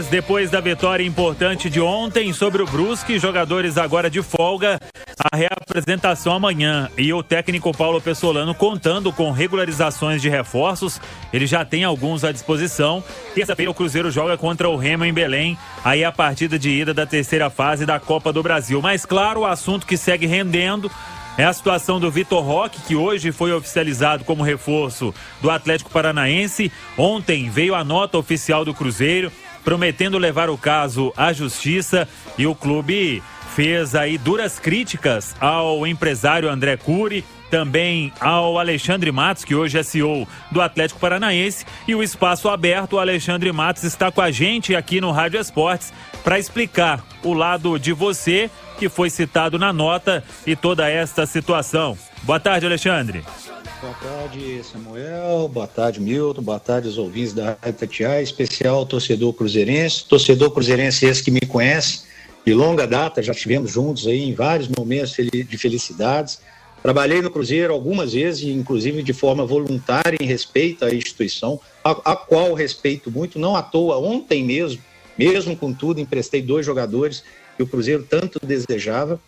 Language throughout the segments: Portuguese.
Depois da vitória importante de ontem sobre o Brusque, jogadores agora de folga, a reapresentação amanhã e o técnico Paulo Pessolano contando com regularizações de reforços, ele já tem alguns à disposição. Terça-feira o Cruzeiro joga contra o Remo em Belém, aí a partida de ida da terceira fase da Copa do Brasil. Mas claro, o assunto que segue rendendo é a situação do Vitor Roque, que hoje foi oficializado como reforço do Atlético Paranaense. Ontem veio a nota oficial do Cruzeiro, prometendo levar o caso à justiça, e o clube fez aí duras críticas ao empresário André Cury, também ao Alexandre Matos, que hoje é CEO do Atlético Paranaense, e o espaço aberto, o Alexandre Matos está com a gente aqui no Rádio Esportes para explicar o lado de você, que foi citado na nota, e toda esta situação. Boa tarde, Alexandre. Boa tarde, Samuel. Boa tarde, Milton. Boa tarde aos ouvintes da Rádio Itatiaia, especial torcedor cruzeirense. Torcedor cruzeirense esse que me conhece de longa data, já estivemos juntos aí em vários momentos de felicidades. Trabalhei no Cruzeiro algumas vezes, inclusive de forma voluntária, em respeito à instituição, a qual respeito muito. Não à toa, ontem mesmo com tudo, emprestei 2 jogadores que o Cruzeiro tanto desejava,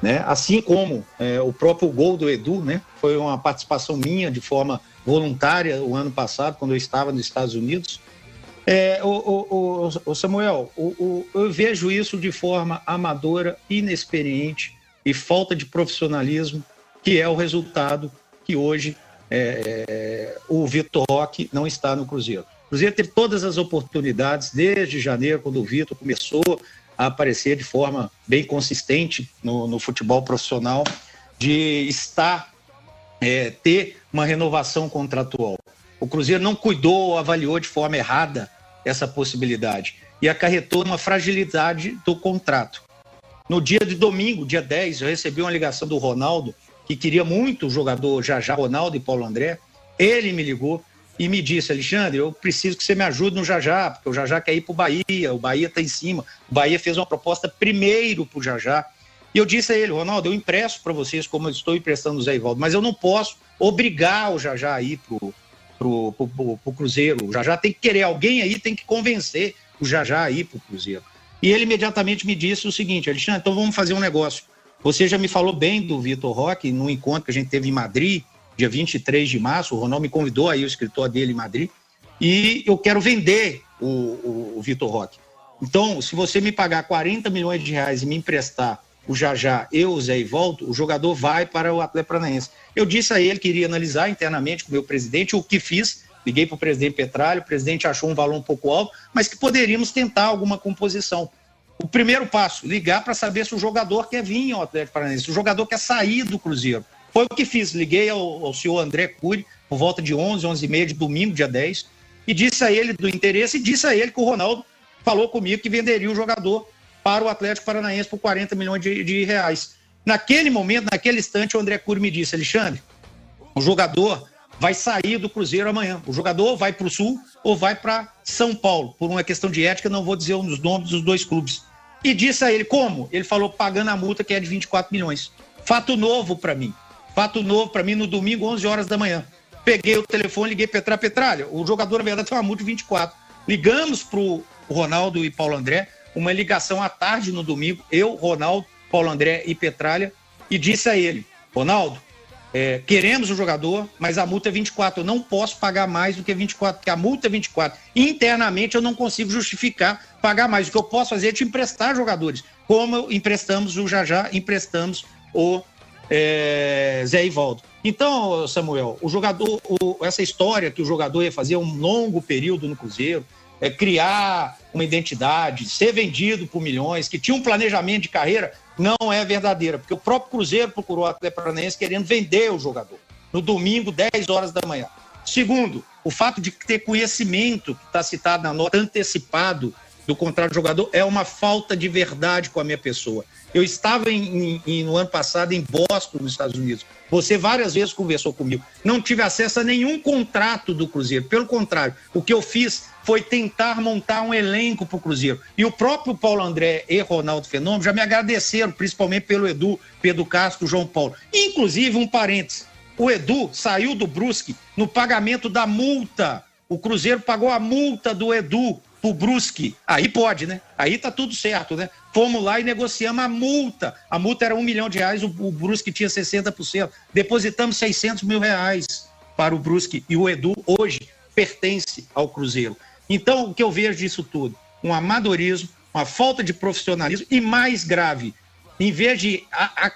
né? Assim como o próprio gol do Edu, né? Foi uma participação minha de forma voluntária o ano passado, quando eu estava nos Estados Unidos. O Samuel, eu vejo isso de forma amadora, inexperiente e falta de profissionalismo, que é o resultado que hoje o Vitor Roque não está no Cruzeiro. O Cruzeiro teve todas as oportunidades desde janeiro, quando o Vitor começou a aparecer de forma bem consistente no futebol profissional, de ter uma renovação contratual. O Cruzeiro não cuidou, avaliou de forma errada essa possibilidade e acarretou uma fragilidade do contrato. No dia de domingo, dia 10, eu recebi uma ligação do Ronaldo, que queria muito o jogador Jajá, Ronaldo e Paulo André. Ele me ligou e me disse: Alexandre, eu preciso que você me ajude no Jajá, porque o Jajá quer ir para o Bahia está em cima. O Bahia fez uma proposta primeiro para o Jajá. E eu disse a ele: Ronaldo, eu empresto para vocês como eu estou emprestando o Zé Ivaldo, mas eu não posso obrigar o Jajá a ir pro Cruzeiro. O Jajá tem que querer, alguém aí tem que convencer o Jajá a ir pro Cruzeiro. E ele imediatamente me disse o seguinte: Alexandre, então vamos fazer um negócio. Você já me falou bem do Vitor Roque no encontro que a gente teve em Madrid, dia 23 de março, o Ronaldo me convidou aí, o escritório dele em Madrid, e eu quero vender o Vitor Roque. Então, se você me pagar 40 milhões de reais e me emprestar o Jajá e o Zé Ivaldo, o jogador vai para o Atlético Paranaense. Eu disse a ele que iria analisar internamente com o meu presidente, o que fiz, liguei para o presidente Petralha, o presidente achou um valor um pouco alto, mas que poderíamos tentar alguma composição. O primeiro passo, ligar para saber se o jogador quer vir ao Atlético Paranaense, se o jogador quer sair do Cruzeiro. Foi o que fiz, liguei ao senhor André Cury, por volta de 11h30 de domingo, dia 10, e disse a ele do interesse, e disse a ele que o Ronaldo falou comigo que venderia o jogador para o Atlético Paranaense por 40 milhões de reais. Naquele momento, naquele instante, o André Cury me disse: Alexandre, o jogador vai sair do Cruzeiro amanhã. O jogador vai para o Sul ou vai para São Paulo. Por uma questão de ética, não vou dizer os nomes dos 2 clubes. E disse a ele: como? Ele falou: pagando a multa, que é de 24 milhões. Fato novo para mim. Fato novo para mim no domingo, 11 horas da manhã. Peguei o telefone, liguei para Petralha. O jogador, na verdade, tem uma multa de 24. Ligamos para o Ronaldo e Paulo André, uma ligação à tarde no domingo, eu, Ronaldo, Paulo André e Petralha, e disse a ele: Ronaldo, queremos o jogador, mas a multa é 24, eu não posso pagar mais do que 24, porque a multa é 24. Internamente eu não consigo justificar pagar mais. O que eu posso fazer é te emprestar jogadores, como emprestamos o Jajá, emprestamos o Zé Ivaldo. Então, Samuel, o jogador, essa história que o jogador ia fazer um longo período no Cruzeiro, criar uma identidade, ser vendido por milhões, que tinha um planejamento de carreira, não é verdadeira, porque o próprio Cruzeiro procurou o Atlético Paranaense querendo vender o jogador, no domingo, 10 horas da manhã. Segundo, o fato de ter conhecimento, que está citado na nota, antecipado do contrato do jogador, é uma falta de verdade com a minha pessoa. Eu estava no ano passado em Boston, nos Estados Unidos. Você várias vezes conversou comigo. Não tive acesso a nenhum contrato do Cruzeiro. Pelo contrário, o que eu fiz foi tentar montar um elenco para o Cruzeiro. E o próprio Paulo André e Ronaldo Fenômeno já me agradeceram, principalmente pelo Edu, Pedro Castro, João Paulo. Inclusive, um parênteses, o Edu saiu do Brusque no pagamento da multa. O Cruzeiro pagou a multa do Edu pro Brusque, aí pode, né? Aí tá tudo certo, né? Fomos lá e negociamos a multa. A multa era R$1 milhão, o Brusque tinha 60%. Depositamos R$600 mil para o Brusque. E o Edu, hoje, pertence ao Cruzeiro. Então, o que eu vejo disso tudo? Um amadorismo, uma falta de profissionalismo e, mais grave, em vez de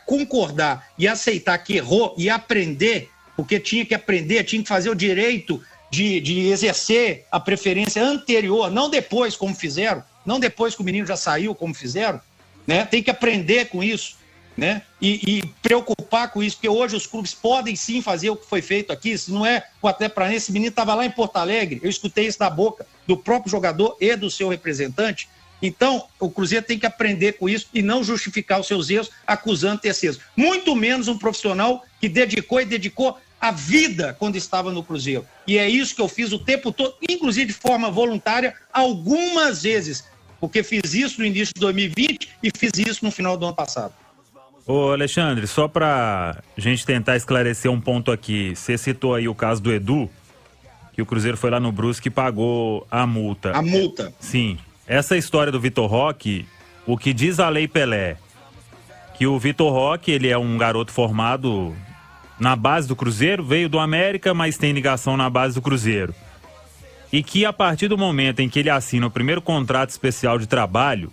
concordar e aceitar que errou e aprender, porque tinha que aprender, tinha que fazer o direito de exercer a preferência anterior, não depois, como fizeram, não depois que o menino já saiu, como fizeram, né? Tem que aprender com isso, né? E preocupar com isso, porque hoje os clubes podem sim fazer o que foi feito aqui. Se não é o Atlético Paranaense, esse menino estava lá em Porto Alegre, eu escutei isso da boca do próprio jogador e do seu representante. Então, o Cruzeiro tem que aprender com isso e não justificar os seus erros acusando terceiros. Muito menos um profissional que dedicou a vida quando estava no Cruzeiro. E é isso que eu fiz o tempo todo, inclusive de forma voluntária, algumas vezes, porque fiz isso no início de 2020 e fiz isso no final do ano passado. Ô Alexandre, só pra gente tentar esclarecer um ponto aqui, você citou aí o caso do Edu, que o Cruzeiro foi lá no Brusque e pagou a multa. A multa. Sim. Essa história do Vitor Roque, o que diz a Lei Pelé, que o Vitor Roque, ele é um garoto formado na base do Cruzeiro, veio do América, mas tem ligação na base do Cruzeiro. E que a partir do momento em que ele assina o primeiro contrato especial de trabalho,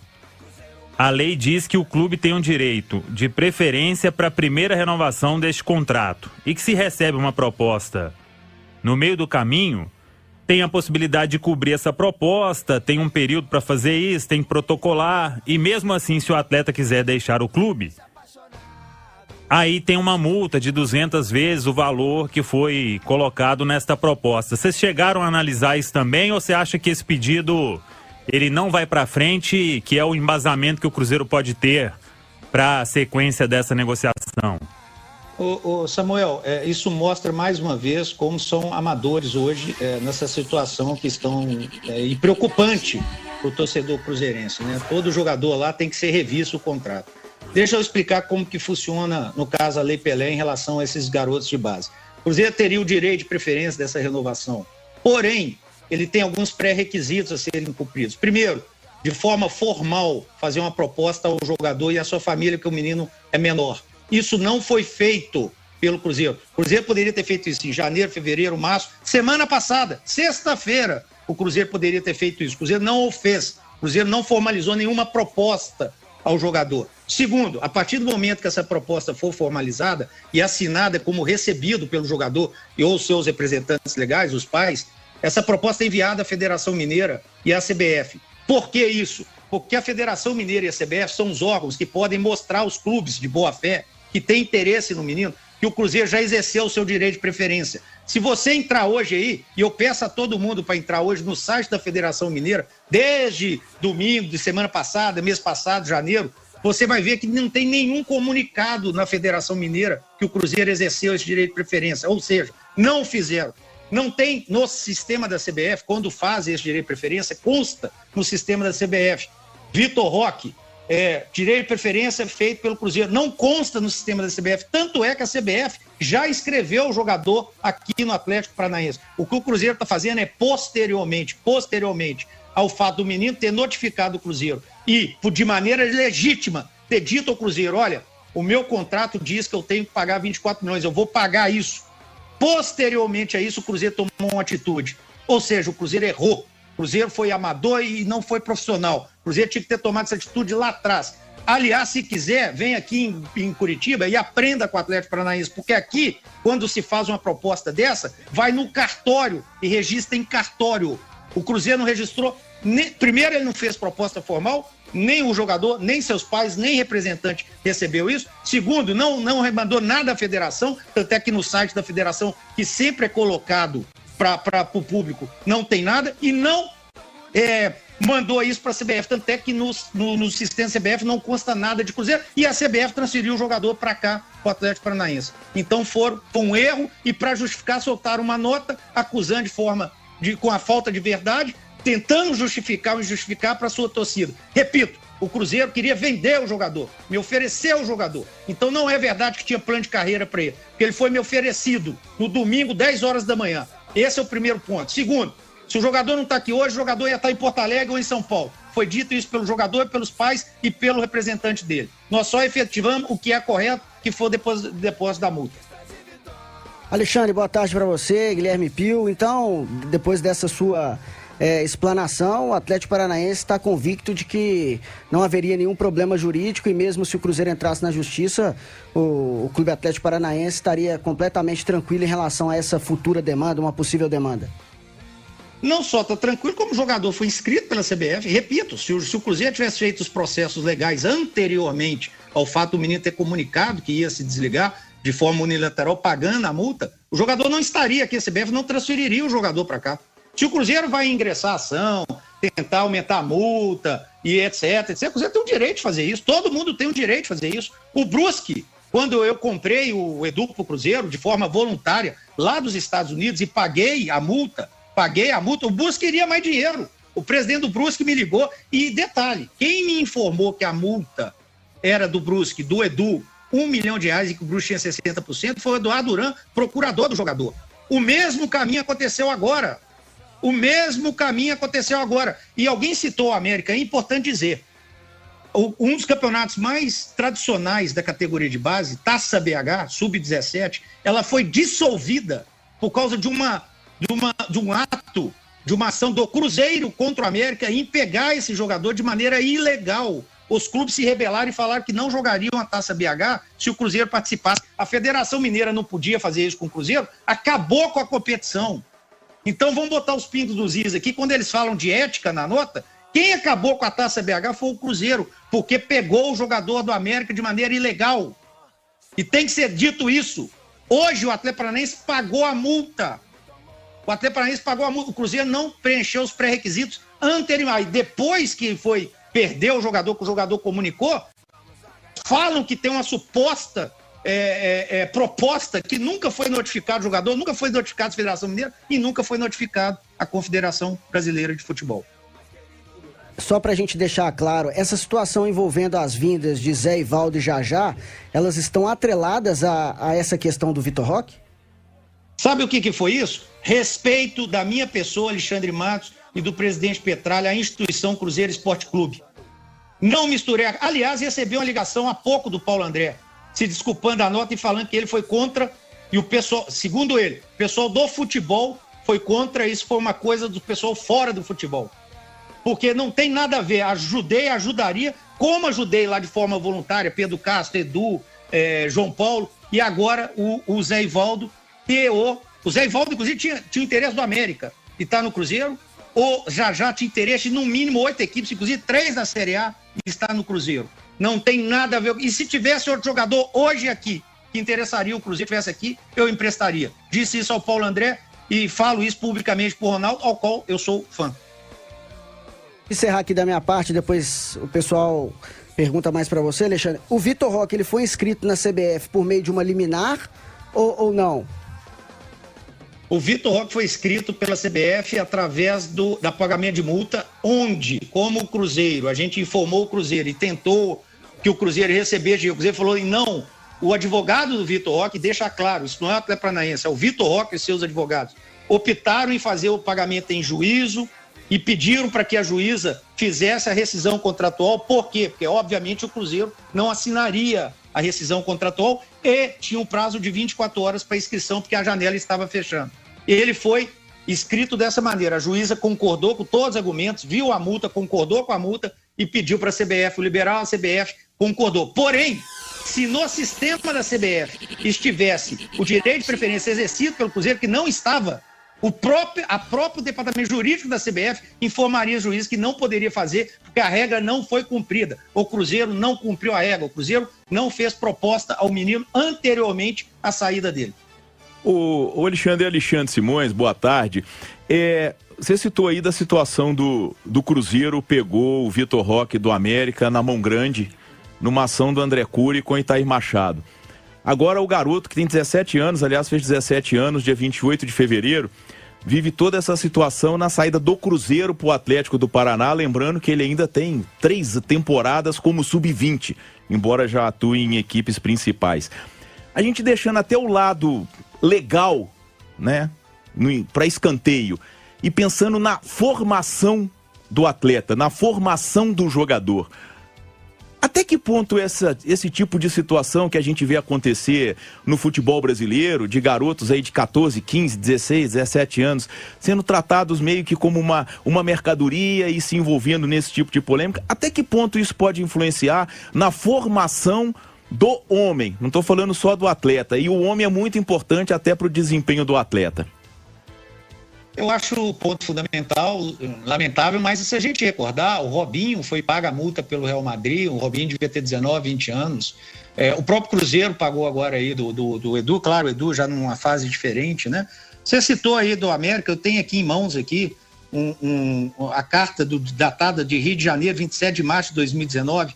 a lei diz que o clube tem um direito de preferência para a primeira renovação deste contrato. E que se recebe uma proposta no meio do caminho, tem a possibilidade de cobrir essa proposta, tem um período para fazer isso, tem que protocolar. E mesmo assim, se o atleta quiser deixar o clube, aí tem uma multa de 200 vezes o valor que foi colocado nesta proposta. Vocês chegaram a analisar isso também ou você acha que esse pedido ele não vai para frente, que é o embasamento que o Cruzeiro pode ter para a sequência dessa negociação? Ô Samuel, isso mostra mais uma vez como são amadores hoje nessa situação que estão e preocupante para o torcedor cruzeirense, né? Todo jogador lá tem que ser revisto o contrato. Deixa eu explicar como que funciona, no caso, a Lei Pelé em relação a esses garotos de base. O Cruzeiro teria o direito de preferência dessa renovação, porém, ele tem alguns pré-requisitos a serem cumpridos. Primeiro, de forma formal, fazer uma proposta ao jogador e à sua família, que o menino é menor. Isso não foi feito pelo Cruzeiro. O Cruzeiro poderia ter feito isso em janeiro, fevereiro, março. Semana passada, sexta-feira, o Cruzeiro poderia ter feito isso. O Cruzeiro não o fez. O Cruzeiro não formalizou nenhuma proposta ao jogador. Segundo, a partir do momento que essa proposta for formalizada e assinada como recebido pelo jogador e ou seus representantes legais, os pais, essa proposta é enviada à Federação Mineira e à CBF. Por que isso? Porque a Federação Mineira e a CBF são os órgãos que podem mostrar aos clubes de boa-fé que tem interesse no menino, que o Cruzeiro já exerceu o seu direito de preferência. Se você entrar hoje aí, e eu peço a todo mundo para entrar hoje no site da Federação Mineira, desde domingo, de semana passada, mês passado, janeiro, você vai ver que não tem nenhum comunicado na Federação Mineira que o Cruzeiro exerceu esse direito de preferência, ou seja, não fizeram. Não tem no sistema da CBF, quando faz esse direito de preferência, consta no sistema da CBF. Vitor Roque, direito de preferência feito pelo Cruzeiro, não consta no sistema da CBF, tanto é que a CBF já escreveu o jogador aqui no Atlético Paranaense. O que o Cruzeiro está fazendo é posteriormente ao fato do menino ter notificado o Cruzeiro e, de maneira legítima, ter dito ao Cruzeiro, olha, o meu contrato diz que eu tenho que pagar 24 milhões, eu vou pagar isso. Posteriormente a isso, o Cruzeiro tomou uma atitude. Ou seja, o Cruzeiro errou. O Cruzeiro foi amador e não foi profissional. O Cruzeiro tinha que ter tomado essa atitude lá atrás. Aliás, se quiser, vem aqui em Curitiba e aprenda com o Atlético Paranaense, porque aqui, quando se faz uma proposta dessa, vai no cartório e registra em cartório. O Cruzeiro não registrou, primeiro ele não fez proposta formal, nem o jogador, nem seus pais, nem representante recebeu isso. Segundo, não mandou nada à federação, tanto é que no site da federação, que sempre é colocado para o público, não tem nada, e não mandou isso para a CBF, tanto é que no sistema CBF não consta nada de Cruzeiro, e a CBF transferiu o jogador para cá, para o Atlético Paranaense. Então foi um erro, e para justificar soltaram uma nota acusando com a falta de verdade, tentando justificar o injustificar para a sua torcida. Repito, o Cruzeiro queria vender o jogador, me ofereceu o jogador. Então não é verdade que tinha plano de carreira para ele, porque ele foi me oferecido no domingo, 10 horas da manhã. Esse é o primeiro ponto. Segundo, Se o jogador não está aqui hoje, o jogador ia estar em Porto Alegre ou em São Paulo. Foi dito isso pelo jogador, pelos pais e pelo representante dele. Nós só efetivamos o que é correto, que for depósito da multa. Alexandre, boa tarde para você, Guilherme Pio. Então, depois dessa sua explanação, o Atlético Paranaense está convicto de que não haveria nenhum problema jurídico e mesmo se o Cruzeiro entrasse na justiça, o Clube Atlético Paranaense estaria completamente tranquilo em relação a essa futura demanda, uma possível demanda. Não só está tranquilo, como o jogador foi inscrito pela CBF. Repito, se o Cruzeiro tivesse feito os processos legais anteriormente ao fato do menino ter comunicado que ia se desligar de forma unilateral, pagando a multa, o jogador não estaria aqui, a CBF não transferiria o jogador para cá. Se o Cruzeiro vai ingressar a ação, tentar aumentar a multa e etc, o Cruzeiro tem o direito de fazer isso, todo mundo tem o direito de fazer isso. O Brusque, quando eu comprei o Edu para o Cruzeiro de forma voluntária lá dos Estados Unidos e paguei a multa, o Brusque queria mais dinheiro. O presidente do Brusque me ligou e, detalhe, quem me informou que a multa era do Brusque, do Edu, R$1 milhão e que o Brusque tinha 60%, foi o Eduardo Duran, procurador do jogador. O mesmo caminho aconteceu agora. E alguém citou a América, é importante dizer. Um dos campeonatos mais tradicionais da categoria de base, Taça BH, Sub-17, ela foi dissolvida por causa de um ato, de uma ação do Cruzeiro contra o América em pegar esse jogador de maneira ilegal. Os clubes se rebelaram e falaram que não jogariam a Taça BH se o Cruzeiro participasse. A Federação Mineira não podia fazer isso com o Cruzeiro, acabou com a competição. Então vamos botar os pingos dos is aqui, quando eles falam de ética na nota, quem acabou com a Taça BH foi o Cruzeiro, porque pegou o jogador do América de maneira ilegal. E tem que ser dito isso. Hoje o Atlético Paranaense pagou a multa. O Cruzeiro não preencheu os pré-requisitos anteriormente. Depois que perdeu o jogador, que o jogador comunicou, falam que tem uma suposta proposta que nunca foi notificado o jogador, nunca foi notificado a Federação Mineira e nunca foi notificado a Confederação Brasileira de Futebol. Só para a gente deixar claro, essa situação envolvendo as vindas de Zé Ivaldo e Jajá, elas estão atreladas a essa questão do Vitor Roque? Sabe o que foi isso? Respeito da minha pessoa, Alexandre Matos, e do presidente Petralha, a instituição Cruzeiro Esporte Clube. Não misturei. Aliás, recebi uma ligação há pouco do Paulo André, se desculpando da nota e falando que ele foi contra, e o pessoal, segundo ele, o pessoal do futebol foi contra, isso foi uma coisa do pessoal fora do futebol. Porque não tem nada a ver, ajudaria, como ajudei lá de forma voluntária, Pedro Castro, Edu, João Paulo, e agora o Zé Ivaldo, o Zé Ivaldo, inclusive, tinha o interesse do América, e está no Cruzeiro, ou já tinha interesse de, no mínimo, 8 equipes, inclusive 3 na Série A, e está no Cruzeiro. Não tem nada a ver. E se tivesse outro jogador hoje aqui, que interessaria o Cruzeiro, tivesse aqui, eu emprestaria. Disse isso ao Paulo André e falo isso publicamente pro Ronaldo, ao qual eu sou fã. Encerrar aqui da minha parte, depois o pessoal pergunta mais para você, Alexandre. O Vitor Roque, ele foi inscrito na CBF por meio de uma liminar ou não? O Vitor Roque foi inscrito pela CBF através da pagamento de multa, onde, como o Cruzeiro, a gente informou o Cruzeiro e tentou que o Cruzeiro recebesse, o Cruzeiro falou, não, o advogado do Vitor Roque deixa claro, isso não é o Atlético Paranaense, é o Vitor Roque e seus advogados, optaram em fazer o pagamento em juízo e pediram para que a juíza fizesse a rescisão contratual. Por quê? Porque, obviamente, o Cruzeiro não assinaria a rescisão contratual e tinha um prazo de 24 horas para inscrição, porque a janela estava fechando. Ele foi inscrito dessa maneira. A juíza concordou com todos os argumentos, viu a multa, concordou com a multa e pediu para a CBF liberar, a CBF concordou. Porém, se no sistema da CBF estivesse o direito de preferência exercido pelo Cruzeiro, que não estava, o próprio departamento jurídico da CBF informaria o juiz que não poderia fazer, porque a regra não foi cumprida. O Cruzeiro não cumpriu a regra, o Cruzeiro não fez proposta ao menino anteriormente à saída dele. O Alexandre Simões, boa tarde. Você citou aí da situação do Cruzeiro, pegou o Vitor Roque do América na mão grande, numa ação do André Cury com Itair Machado. Agora o garoto, que tem 17 anos, aliás fez 17 anos, dia 28 de fevereiro, vive toda essa situação na saída do Cruzeiro para o Atlético do Paraná, lembrando que ele ainda tem 3 temporadas como sub-20, embora já atue em equipes principais. A gente deixando até o lado legal, né, para escanteio, e pensando na formação do atleta, na formação do jogador. Até que ponto esse tipo de situação que a gente vê acontecer no futebol brasileiro, de garotos aí de 14, 15, 16, 17 anos, sendo tratados meio que como uma mercadoria e se envolvendo nesse tipo de polêmica, até que ponto isso pode influenciar na formação do homem? Não estou falando só do atleta, e o homem é muito importante até para o desempenho do atleta. Eu acho o ponto fundamental, lamentável, mas se a gente recordar, o Robinho foi paga a multa pelo Real Madrid, o Robinho devia ter 19, 20 anos, o próprio Cruzeiro pagou agora aí do Edu, claro, o Edu já numa fase diferente, né? Você citou aí do América, eu tenho aqui em mãos aqui a carta datada de Rio de Janeiro, 27 de março de 2019,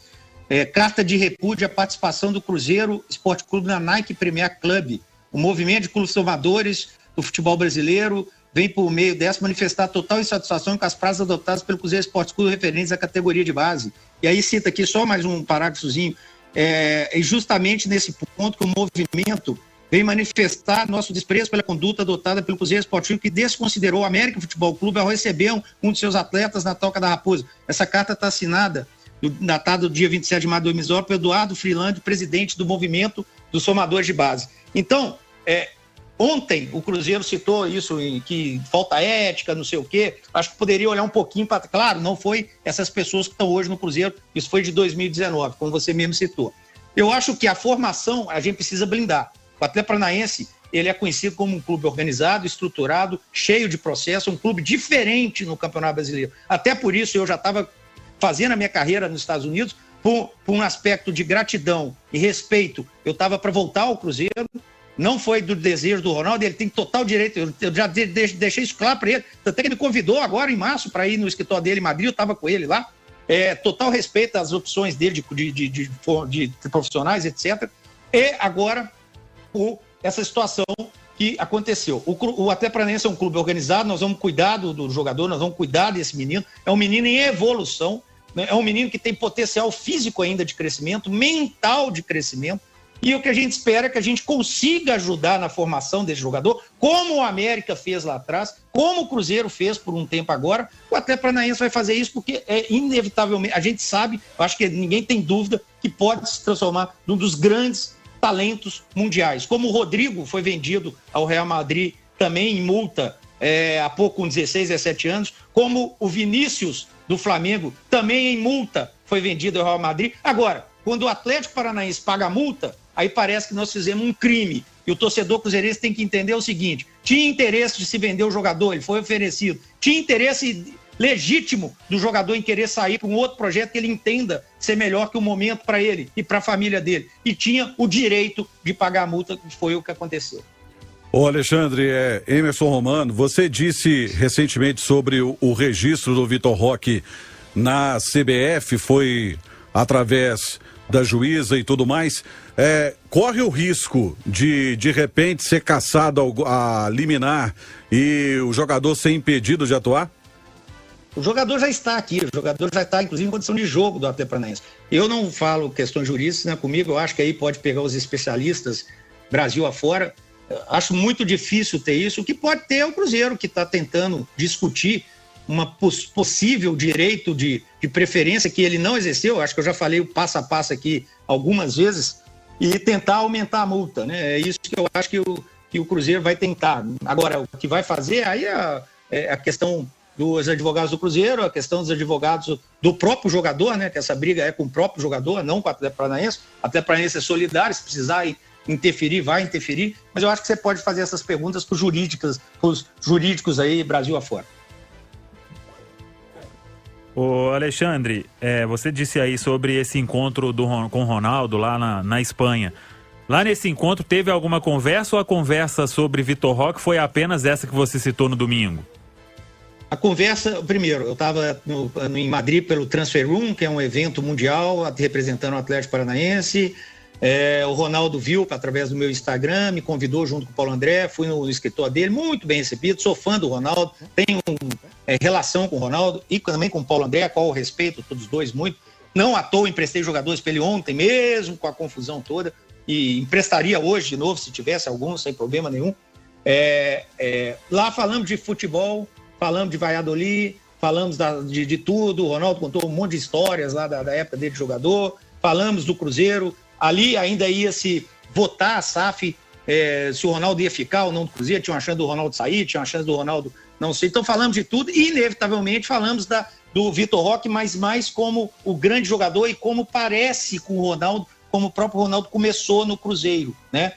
carta de repúdio à participação do Cruzeiro Esporte Clube na Nike Premier Club, o movimento de clubes formadores do futebol brasileiro vem por meio dessa manifestar total insatisfação com as praças adotadas pelo Cruzeiro Esporte Clube referentes à categoria de base. E aí cita aqui só mais um parágrafozinho, e justamente nesse ponto que o movimento vem manifestar nosso desprezo pela conduta adotada pelo Cruzeiro Esporte Clube, que desconsiderou o América Futebol Clube ao receber um de seus atletas na Toca da Raposa. Essa carta está assinada, datada do dia 27 de março de 2019, pelo Eduardo Freeland, presidente do movimento dos formadores de base. Então, ontem o Cruzeiro citou isso, que falta ética, não sei o quê. Acho que poderia olhar um pouquinho para... Claro, não foi essas pessoas que estão hoje no Cruzeiro, isso foi de 2019, como você mesmo citou. Eu acho que a formação a gente precisa blindar. O Atlético Paranaense, ele é conhecido como um clube organizado, estruturado, cheio de processo, um clube diferente no Campeonato Brasileiro. Até por isso eu já estava fazendo a minha carreira nos Estados Unidos, por um aspecto de gratidão e respeito. Eu estava para voltar ao Cruzeiro, não foi do desejo do Ronaldo, ele tem total direito, eu já deixei isso claro para ele, até que ele convidou agora em março para ir no escritório dele em Madrid, eu estava com ele lá, total respeito às opções dele de profissionais, etc. E agora, essa situação que aconteceu. O Atlético Paranaense é um clube organizado, nós vamos cuidar do jogador, nós vamos cuidar desse menino, é um menino em evolução, né? É um menino que tem potencial físico ainda de crescimento, mental de crescimento, e o que a gente espera é que a gente consiga ajudar na formação desse jogador, como o América fez lá atrás, como o Cruzeiro fez por um tempo agora. O Atlético Paranaense vai fazer isso porque inevitavelmente, a gente sabe, acho que ninguém tem dúvida, que pode se transformar num dos grandes talentos mundiais. Como o Rodrigo foi vendido ao Real Madrid também em multa há pouco, com 16, 17 anos, como o Vinícius do Flamengo também em multa foi vendido ao Real Madrid. Agora, quando o Atlético Paranaense paga a multa, aí parece que nós fizemos um crime. E o torcedor cruzeirense tem que entender o seguinte: tinha interesse de se vender o jogador, ele foi oferecido. Tinha interesse legítimo do jogador em querer sair para um outro projeto que ele entenda ser melhor que o momento para ele e para a família dele. E tinha o direito de pagar a multa, que foi o que aconteceu. Ô Alexandre, Emerson Romano, você disse recentemente sobre o registro do Vitor Roque na CBF, foi através da juíza e tudo mais. Corre o risco de repente ser cassado a liminar e o jogador ser impedido de atuar? O jogador já está aqui, o jogador já está, inclusive, em condição de jogo do Atlético Paranaense. Eu não falo questões jurídicas, né, comigo, eu acho que aí pode pegar os especialistas Brasil afora. Acho muito difícil ter isso. O que pode ter é o Cruzeiro, que está tentando discutir uma possível direito de preferência que ele não exerceu. Acho que eu já falei o passo a passo aqui algumas vezes, e tentar aumentar a multa, né? É isso que eu acho que o Cruzeiro vai tentar. Agora, o que vai fazer aí é a questão dos advogados do Cruzeiro, a questão dos advogados do próprio jogador, né? Que essa briga é com o próprio jogador, não com o Atlético Paranaense. O Atlético Paranaense é solidário, se precisar interferir, vai interferir. Mas eu acho que você pode fazer essas perguntas para os jurídicos aí, Brasil afora. Ô Alexandre, você disse aí sobre esse encontro com o Ronaldo lá na Espanha. Lá nesse encontro teve alguma conversa ou a conversa sobre Vitor Roque foi apenas essa que você citou no domingo? A conversa, primeiro, eu estava em Madrid pelo Transfer Room, que é um evento mundial representando o Atlético Paranaense. O Ronaldo viu através do meu Instagram, me convidou junto com o Paulo André, fui no escritório dele, muito bem recebido, sou fã do Ronaldo, tenho relação com o Ronaldo e também com o Paulo André, a qual eu respeito todos dois muito. Não à toa emprestei jogadores para ele ontem, mesmo com a confusão toda, e emprestaria hoje de novo, se tivesse algum, sem problema nenhum. Lá falamos de futebol, falamos de Valladolid, falamos de tudo, o Ronaldo contou um monte de histórias lá da época dele de jogador, falamos do Cruzeiro, ali ainda ia se votar a SAF, se o Ronaldo ia ficar ou não do Cruzeiro, tinha uma chance do Ronaldo sair, tinha uma chance do Ronaldo não sei, então falamos de tudo e inevitavelmente falamos do Vitor Roque, mas mais como o grande jogador e como parece com o Ronaldo, como o próprio Ronaldo começou no Cruzeiro, né?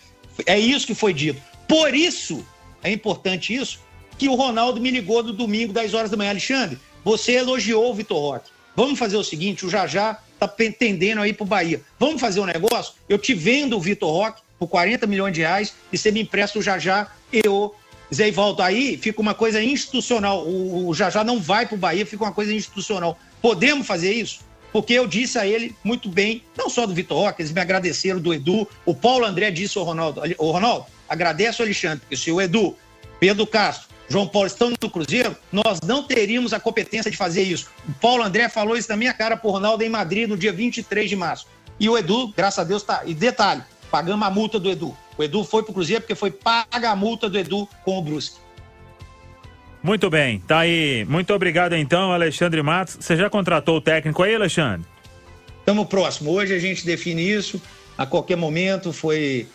É isso que foi dito. Por isso, é importante isso, que o Ronaldo me ligou no domingo, 10 horas da manhã. Alexandre, você elogiou o Vitor Roque. Vamos fazer o seguinte, o Jajá tá tendendo aí pro Bahia. Vamos fazer um negócio? Eu te vendo o Vitor Roque por 40 milhões de reais e você me empresta o Jajá e o Zé Ivaldo. Aí fica uma coisa institucional. O Jajá não vai pro Bahia, fica uma coisa institucional. Podemos fazer isso? Porque eu disse a ele muito bem, não só do Vitor Roque, eles me agradeceram, do Edu. O Paulo André disse ao Ronaldo, Ronaldo, agradece o Alexandre, porque se o Edu, Pedro Castro, João Paulo estão no Cruzeiro, nós não teríamos a competência de fazer isso. O Paulo André falou isso na minha cara pro Ronaldo em Madrid no dia 23 de março. E o Edu, graças a Deus, tá. E detalhe, pagamos a multa do Edu. O Edu foi pro Cruzeiro porque foi paga a multa do Edu com o Brusque. Muito bem, tá aí. Muito obrigado então, Alexandre Matos. Você já contratou o técnico aí, Alexandre? Estamos próximo. Hoje a gente define isso. A qualquer momento foi...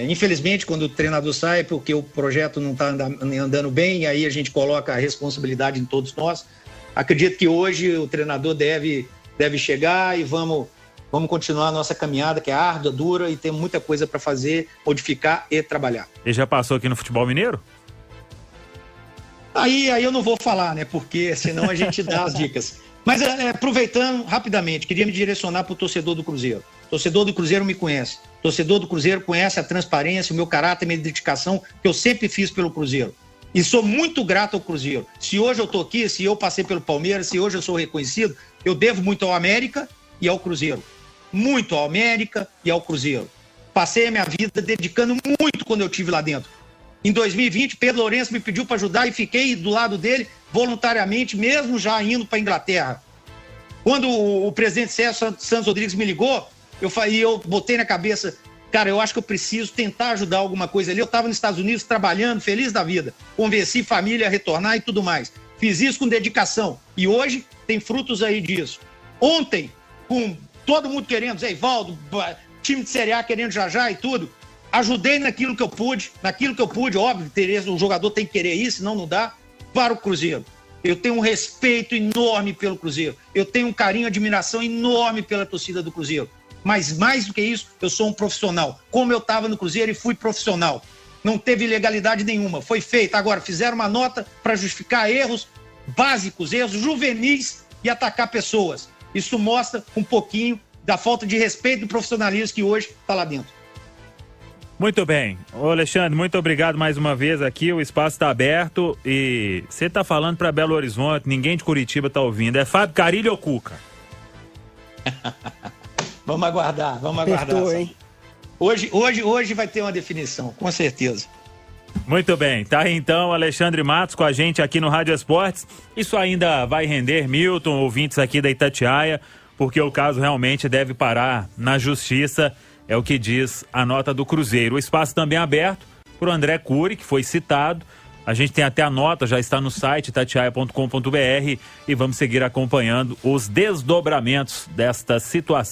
infelizmente, quando o treinador sai, porque o projeto não está andando bem, aí a gente coloca a responsabilidade em todos nós. Acredito que hoje o treinador deve chegar e vamos continuar a nossa caminhada, que é árdua, dura, e tem muita coisa para fazer, modificar e trabalhar. Ele já passou aqui no futebol mineiro? Aí eu não vou falar, né? Porque senão a gente dá as dicas. Mas aproveitando rapidamente, queria me direcionar para o torcedor do Cruzeiro. O torcedor do Cruzeiro me conhece. O torcedor do Cruzeiro conhece a transparência, o meu caráter, a minha dedicação que eu sempre fiz pelo Cruzeiro. E sou muito grato ao Cruzeiro. Se hoje eu estou aqui, se eu passei pelo Palmeiras, se hoje eu sou reconhecido, eu devo muito ao América e ao Cruzeiro. Muito ao América e ao Cruzeiro. Passei a minha vida dedicando muito quando eu estive lá dentro. Em 2020, Pedro Lourenço me pediu para ajudar e fiquei do lado dele voluntariamente, mesmo já indo para a Inglaterra. Quando o presidente Sérgio Santos Rodrigues me ligou, eu botei na cabeça, cara, eu acho que eu preciso tentar ajudar alguma coisa ali. Eu estava nos Estados Unidos trabalhando, feliz da vida. Convenci família a retornar e tudo mais. Fiz isso com dedicação. E hoje tem frutos aí disso. Ontem, com todo mundo querendo, Zé Ivaldo, time de Série A querendo Jajá e tudo, ajudei naquilo que eu pude, óbvio, o jogador tem que querer isso, senão não dá, para o Cruzeiro. Eu tenho um respeito enorme pelo Cruzeiro. Eu tenho um carinho, admiração enorme pela torcida do Cruzeiro. Mas mais do que isso, eu sou um profissional. Como eu estava no Cruzeiro e fui profissional. Não teve ilegalidade nenhuma. Foi feita. Agora, fizeram uma nota para justificar erros básicos, erros juvenis e atacar pessoas. Isso mostra um pouquinho da falta de respeito e profissionalismo que hoje está lá dentro. Muito bem. Ô Alexandre, muito obrigado mais uma vez aqui, o espaço está aberto e você está falando para Belo Horizonte, ninguém de Curitiba está ouvindo, é Fábio Carilho ou Cuca? Vamos aguardar. Apertou, hein? Hoje vai ter uma definição, com certeza. Muito bem, tá aí então Alexandre Matos com a gente aqui no Rádio Esportes. Isso ainda vai render, Milton, ouvintes aqui da Itatiaia, porque o caso realmente deve parar na justiça. É o que diz a nota do Cruzeiro. O espaço também é aberto para o André Cury, que foi citado. A gente tem até a nota, já está no site itatiaia.com.br e vamos seguir acompanhando os desdobramentos desta situação.